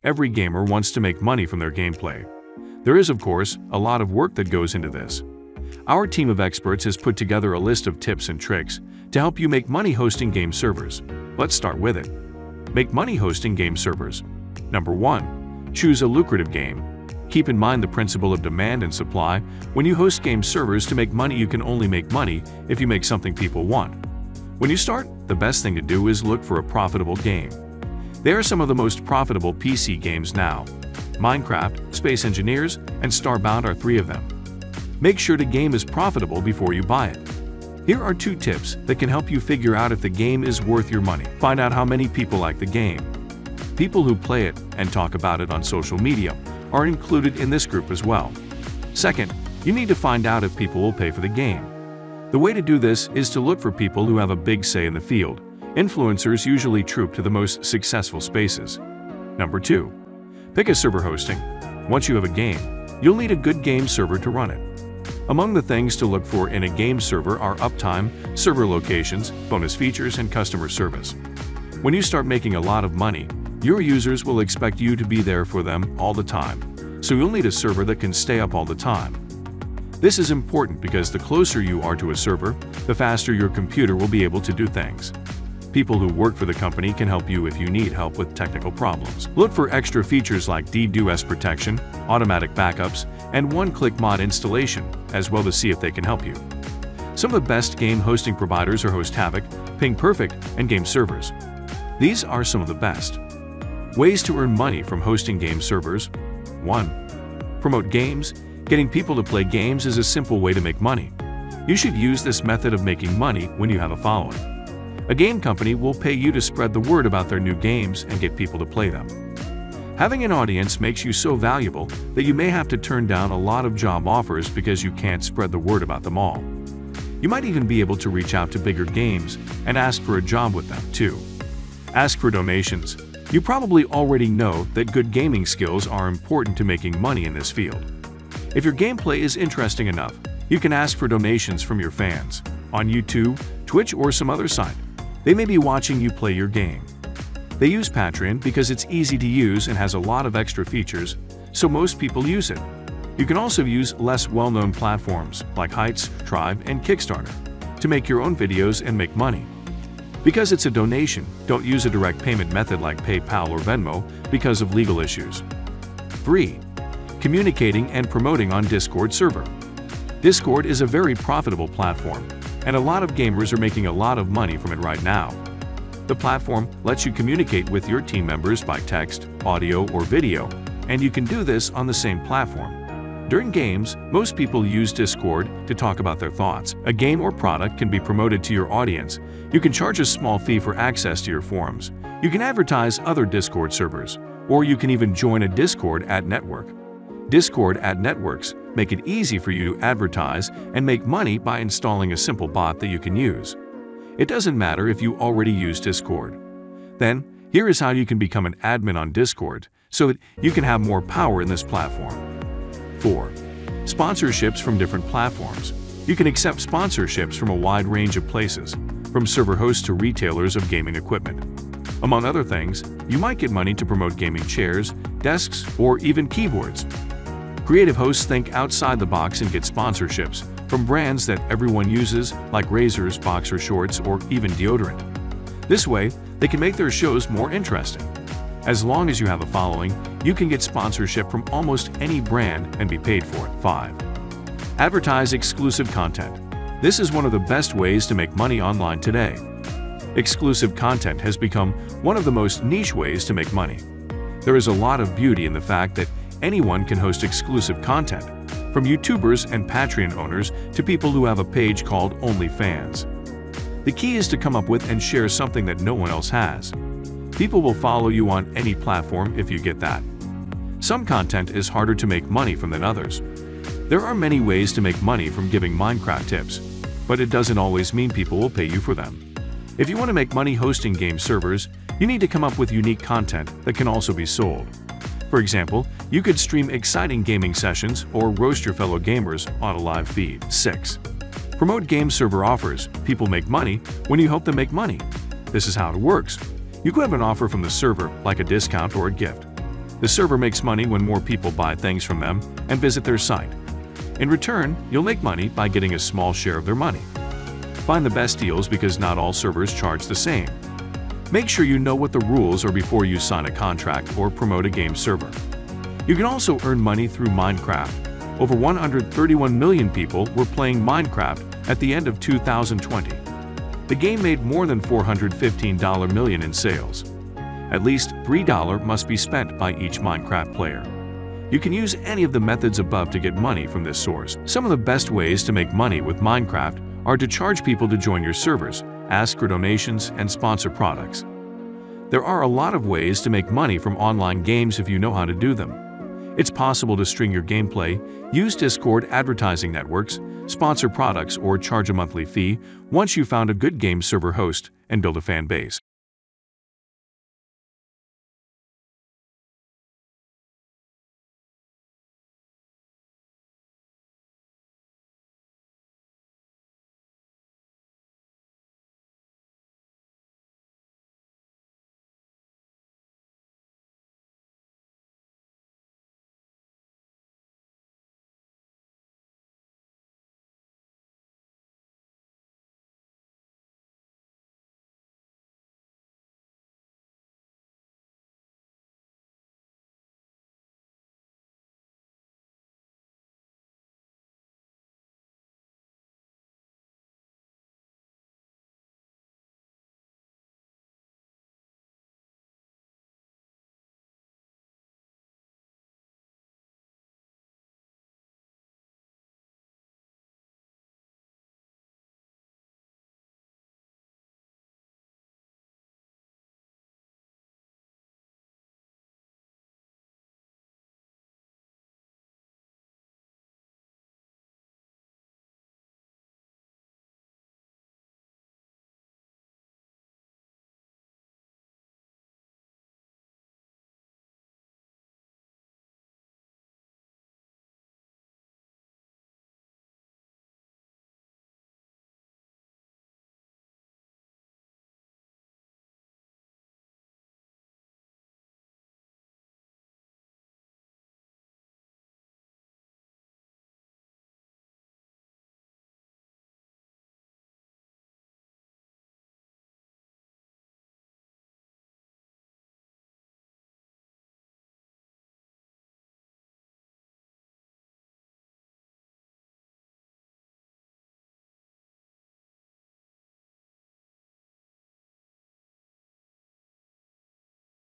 Every gamer wants to make money from their gameplay. There is, of course, a lot of work that goes into this. Our team of experts has put together a list of tips and tricks to help you make money hosting game servers. Let's start with it. Make money hosting game servers. Number 1. Choose a lucrative game. Keep in mind the principle of demand and supply. When you host game servers to make money, you can only make money if you make something people want. When you start, the best thing to do is look for a profitable game. There are some of the most profitable PC games now. Minecraft, Space Engineers, and Starbound are 3 of them. Make sure the game is profitable before you buy it. Here are 2 tips that can help you figure out if the game is worth your money. Find out how many people like the game. People who play it and talk about it on social media are included in this group as well. Second, you need to find out if people will pay for the game. The way to do this is to look for people who have a big say in the field. Influencers usually troop to the most successful spaces. Number 2. Pick a server hosting. Once you have a game, you'll need a good game server to run it. Among the things to look for in a game server are uptime, server locations, bonus features, and customer service. When you start making a lot of money, your users will expect you to be there for them all the time, so you'll need a server that can stay up all the time. This is important because the closer you are to a server, the faster your computer will be able to do things. People who work for the company can help you if you need help with technical problems. Look for extra features like DDoS protection, automatic backups, and one-click mod installation, as well to see if they can help you. Some of the best game hosting providers are Host Havoc, Ping Perfect, and Game Servers. These are some of the best. Ways to earn money from hosting game servers. 1. Promote games. Getting people to play games is a simple way to make money. You should use this method of making money when you have a following. A game company will pay you to spread the word about their new games and get people to play them. Having an audience makes you so valuable that you may have to turn down a lot of job offers because you can't spread the word about them all. You might even be able to reach out to bigger games and ask for a job with them, too. Ask for donations. You probably already know that good gaming skills are important to making money in this field. If your gameplay is interesting enough, you can ask for donations from your fans on YouTube, Twitch, or some other site. They may be watching you play your game. They use Patreon because it's easy to use and has a lot of extra features, so most people use it. You can also use less well-known platforms like Heights, Tribe, and Kickstarter to make your own videos and make money. Because it's a donation, don't use a direct payment method like PayPal or Venmo because of legal issues. 3. Communicating and promoting on Discord server. Discord is a very profitable platform, and a lot of gamers are making a lot of money from it right now. The platform lets you communicate with your team members by text, audio, or video, and you can do this on the same platform. During games, most people use Discord to talk about their thoughts. A game or product can be promoted to your audience. You can charge a small fee for access to your forums. You can advertise other Discord servers, or you can even join a Discord ad network. Discord ad networks make it easy for you to advertise and make money by installing a simple bot that you can use. It doesn't matter if you already use Discord. Then, here is how you can become an admin on Discord so that you can have more power in this platform. 4. Sponsorships from different platforms. You can accept sponsorships from a wide range of places, from server hosts to retailers of gaming equipment. Among other things, you might get money to promote gaming chairs, desks, or even keyboards. Creative hosts think outside the box and get sponsorships from brands that everyone uses, like razors, boxer shorts, or even deodorant. This way, they can make their shows more interesting. As long as you have a following, you can get sponsorship from almost any brand and be paid for it. 5. Advertise exclusive content. This is one of the best ways to make money online today. Exclusive content has become one of the most niche ways to make money. There is a lot of beauty in the fact that anyone can host exclusive content, from YouTubers and Patreon owners to people who have a page called OnlyFans. The key is to come up with and share something that no one else has. People will follow you on any platform if you get that. Some content is harder to make money from than others. There are many ways to make money from giving Minecraft tips, but it doesn't always mean people will pay you for them. If you want to make money hosting game servers, you need to come up with unique content that can also be sold. For example, you could stream exciting gaming sessions or roast your fellow gamers on a live feed. 6. Promote game server offers. People make money when you help them make money. This is how it works. You could have an offer from the server, like a discount or a gift. The server makes money when more people buy things from them and visit their site. In return, you'll make money by getting a small share of their money. Find the best deals because not all servers charge the same. Make sure you know what the rules are before you sign a contract or promote a game server. You can also earn money through Minecraft. Over 131 million people were playing Minecraft at the end of 2020. The game made more than $415 million in sales. At least $3 must be spent by each Minecraft player. You can use any of the methods above to get money from this source. Some of the best ways to make money with Minecraft are to charge people to join your servers, ask for donations, and sponsor products. There are a lot of ways to make money from online games if you know how to do them. It's possible to string your gameplay, use Discord advertising networks, sponsor products, or charge a monthly fee once you've found a good game server host and build a fan base.